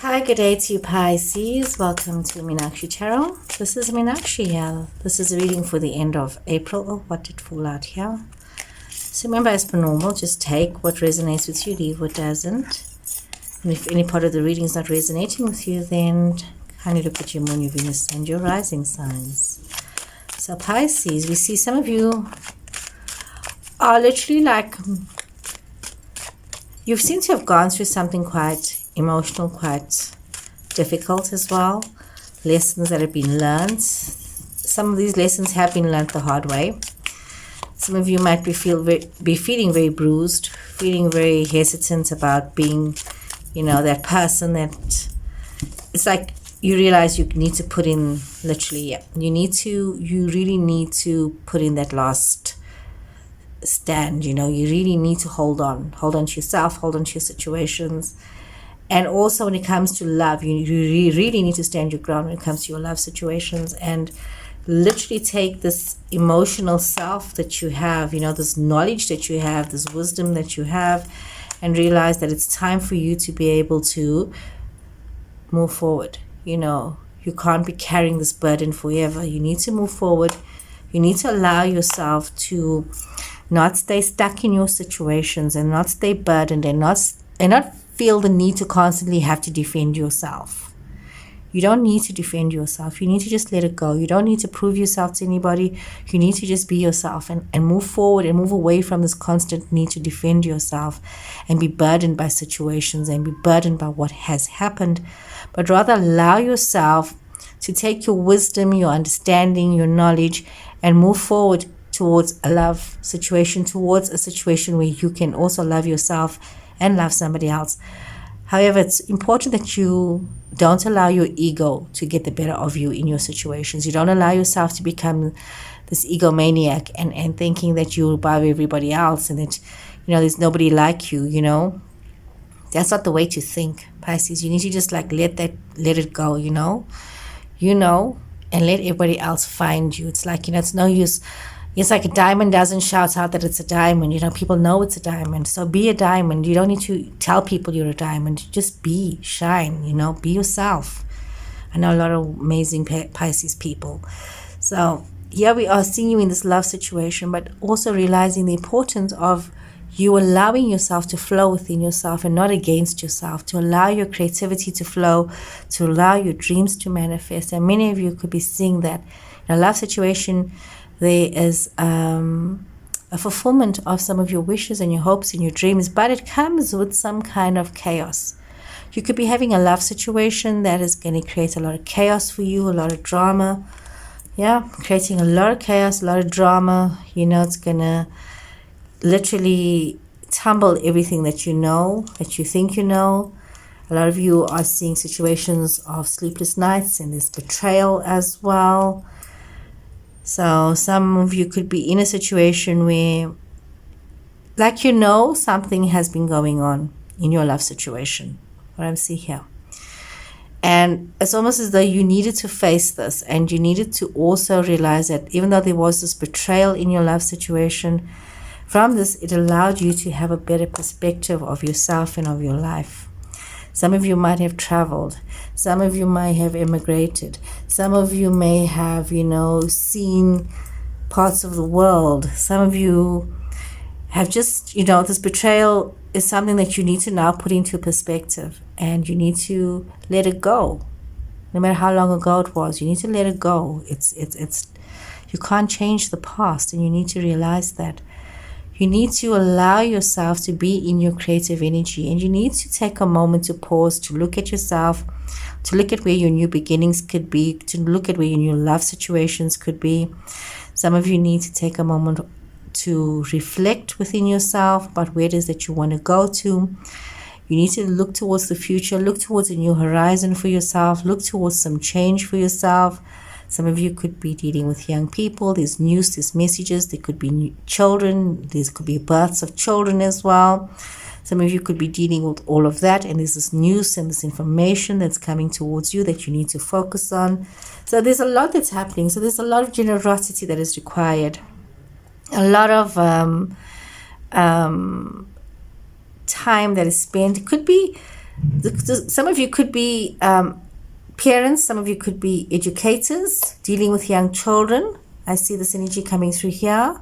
Hi, good day to you, Pisces. Welcome to Meenakshi Tarot. This is Meenakshi here. This is a reading for the end of April. Oh, what did fall out here? So remember, as per normal, just take what resonates with you, leave what doesn't. And if any part of the reading is not resonating with you, then kindly look at your moon, your Venus, and your rising signs. So Pisces, we see some of you are literally like, you seem to have gone through something quite emotional, quite difficult as well. Lessons that have been learned. Some of these lessons have been learned the hard way. Some of you might be feeling very bruised, feeling very hesitant about being, that person that it's like you realize you need to put in you really need to put in that last stand. You really need to hold on to yourself, hold on to your situations. And also when it comes to love, you really need to stand your ground when it comes to your love situations and literally take this emotional self that you have, this knowledge that you have, this wisdom that you have, and realize that it's time for you to be able to move forward. You can't be carrying this burden forever. You need to move forward. You need to allow yourself to not stay stuck in your situations and not stay burdened and not feel the need to constantly have to defend yourself. You don't need to defend yourself. You need to just let it go. You don't need to prove yourself to anybody. You need to just be yourself and move forward and move away from this constant need to defend yourself and be burdened by situations and be burdened by what has happened, but rather allow yourself to take your wisdom, your understanding, your knowledge, and move forward towards a love situation, towards a situation where you can also love yourself and love somebody else. However, it's important that you don't allow your ego to get the better of you in your situations. You don't allow yourself to become this egomaniac and thinking that you're above everybody else and that, there's nobody like you, That's not the way to think, Pisces. You need to just let it go, and let everybody else find you. It's like, it's no use. It's like a diamond doesn't shout out that it's a diamond. People know it's a diamond. So be a diamond. You don't need to tell people you're a diamond. Just shine, be yourself. I know a lot of amazing Pisces people. So here we are seeing you in this love situation, but also realizing the importance of you allowing yourself to flow within yourself and not against yourself, to allow your creativity to flow, to allow your dreams to manifest. And many of you could be seeing that in a love situation, there is a fulfillment of some of your wishes and your hopes and your dreams, but it comes with some kind of chaos. You could be having a love situation that is going to create a lot of chaos for you, a lot of drama. Yeah, creating a lot of chaos, a lot of drama. It's going to literally tumble everything that that you think you know. A lot of you are seeing situations of sleepless nights and this betrayal as well. So some of you could be in a situation where, something has been going on in your love situation, what I'm seeing here. And it's almost as though you needed to face this, and you needed to also realize that even though there was this betrayal in your love situation, from this, it allowed you to have a better perspective of yourself and of your life. Some of you might have traveled. Some of you might have immigrated. Some of you may have, seen parts of the world. Some of you have just, this betrayal is something that you need to now put into perspective, and you need to let it go. No matter how long ago it was, you need to let it go. You can't change the past, and you need to realize that. You need to allow yourself to be in your creative energy, and you need to take a moment to pause, to look at yourself, to look at where your new beginnings could be, to look at where your new love situations could be. Some of you need to take a moment to reflect within yourself about where it is that you want to go to. You need to look towards the future, look towards a new horizon for yourself, look towards some change for yourself. Some of you could be dealing with young people. There's news, there's messages. There could be children. There could be births of children as well. Some of you could be dealing with all of that. And there's this news and this information that's coming towards you that you need to focus on. So there's a lot that's happening. So there's a lot of generosity that is required. A lot of time that is spent. It could be Some of you could be parents, some of you could be educators dealing with young children. I see this energy coming through here.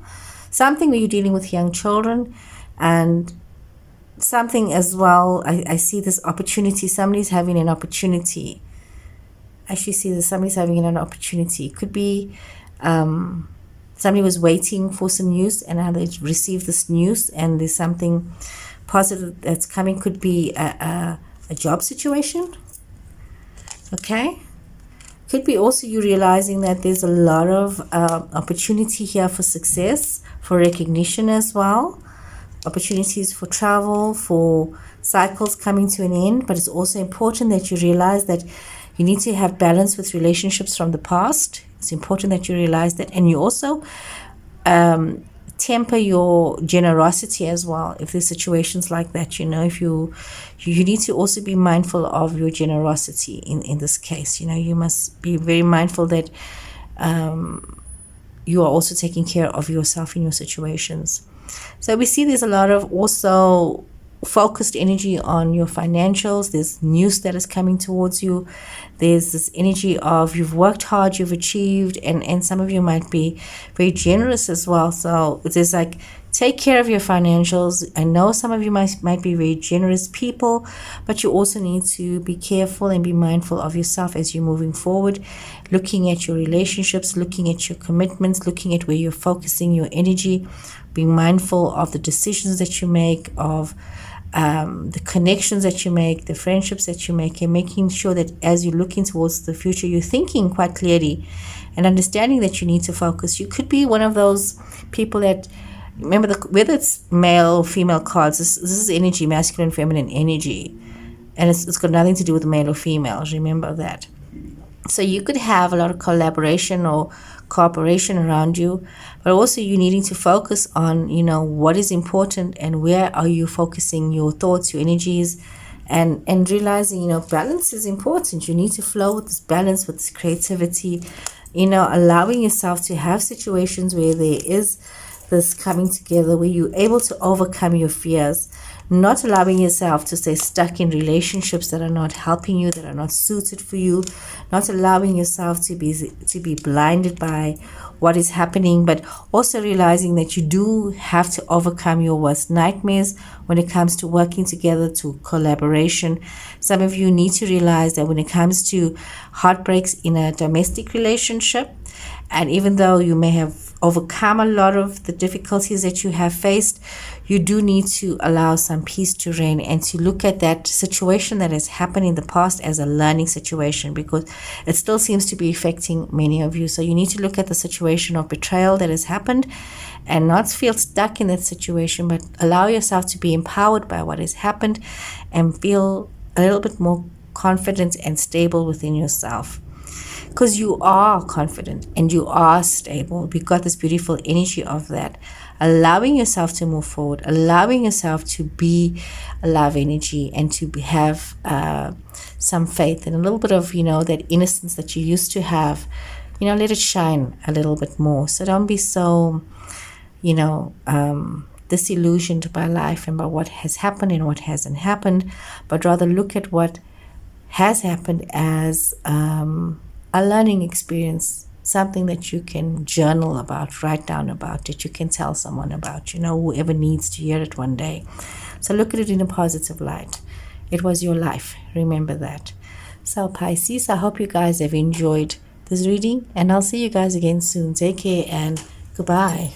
Something where you're dealing with young children, and something as well, I see this opportunity. Somebody's having an opportunity. I actually see that somebody's having an opportunity. It could be somebody was waiting for some news, and now they've received this news, and there's something positive that's coming. Could be a job situation. Okay. Could be also you realizing that there's a lot of opportunity here for success, for recognition as well. Opportunities for travel, for cycles coming to an end. But it's also important that you realize that you need to have balance with relationships from the past. It's important that you realize that. And you also temper your generosity as well. If there's situations like that, if you need to also be mindful of your generosity in this case. You must be very mindful that you are also taking care of yourself in your situations. So we see there's a lot of also focused energy on your financials. There's news that is coming towards you. There's this energy of you've worked hard, you've achieved, and some of you might be very generous as well. So there's like, take care of your financials. I know some of you might be very generous people, but you also need to be careful and be mindful of yourself as you're moving forward, looking at your relationships, looking at your commitments, looking at where you're focusing your energy, being mindful of the decisions that you make, of the connections that you make, the friendships that you make, and making sure that as you're looking towards the future, you're thinking quite clearly and understanding that you need to focus. You could be one of those people that, remember, whether it's male or female cards, this is energy, masculine, feminine energy, and it's got nothing to do with male or female. Remember that. So you could have a lot of collaboration or cooperation around you, but also you needing to focus on, what is important and where are you focusing your thoughts, your energies, and realizing, balance is important. You need to flow with this balance, with this creativity, allowing yourself to have situations where there is this coming together, where you're able to overcome your fears, not allowing yourself to stay stuck in relationships that are not helping you, that are not suited for you, not allowing yourself to be blinded by what is happening, but also realizing that you do have to overcome your worst nightmares when it comes to working together, to collaboration. Some of you need to realize that when it comes to heartbreaks in a domestic relationship, and even though you may have overcome a lot of the difficulties that you have faced, you do need to allow some peace to reign and to look at that situation that has happened in the past as a learning situation, because it still seems to be affecting many of you. So you need to look at the situation of betrayal that has happened and not feel stuck in that situation, but allow yourself to be empowered by what has happened and feel a little bit more confident and stable within yourself. Because you are confident and you are stable. We've got this beautiful energy of that. Allowing yourself to move forward, allowing yourself to be a love energy and to have some faith and a little bit of, that innocence that you used to have, let it shine a little bit more. So don't be so, disillusioned by life and by what has happened and what hasn't happened, but rather look at what has happened as a learning experience, something that you can journal about, write down about, that you can tell someone about, whoever needs to hear it one day. So look at it in a positive light. It was your life. Remember that. So Pisces, I hope you guys have enjoyed this reading, and I'll see you guys again soon. Take care and goodbye.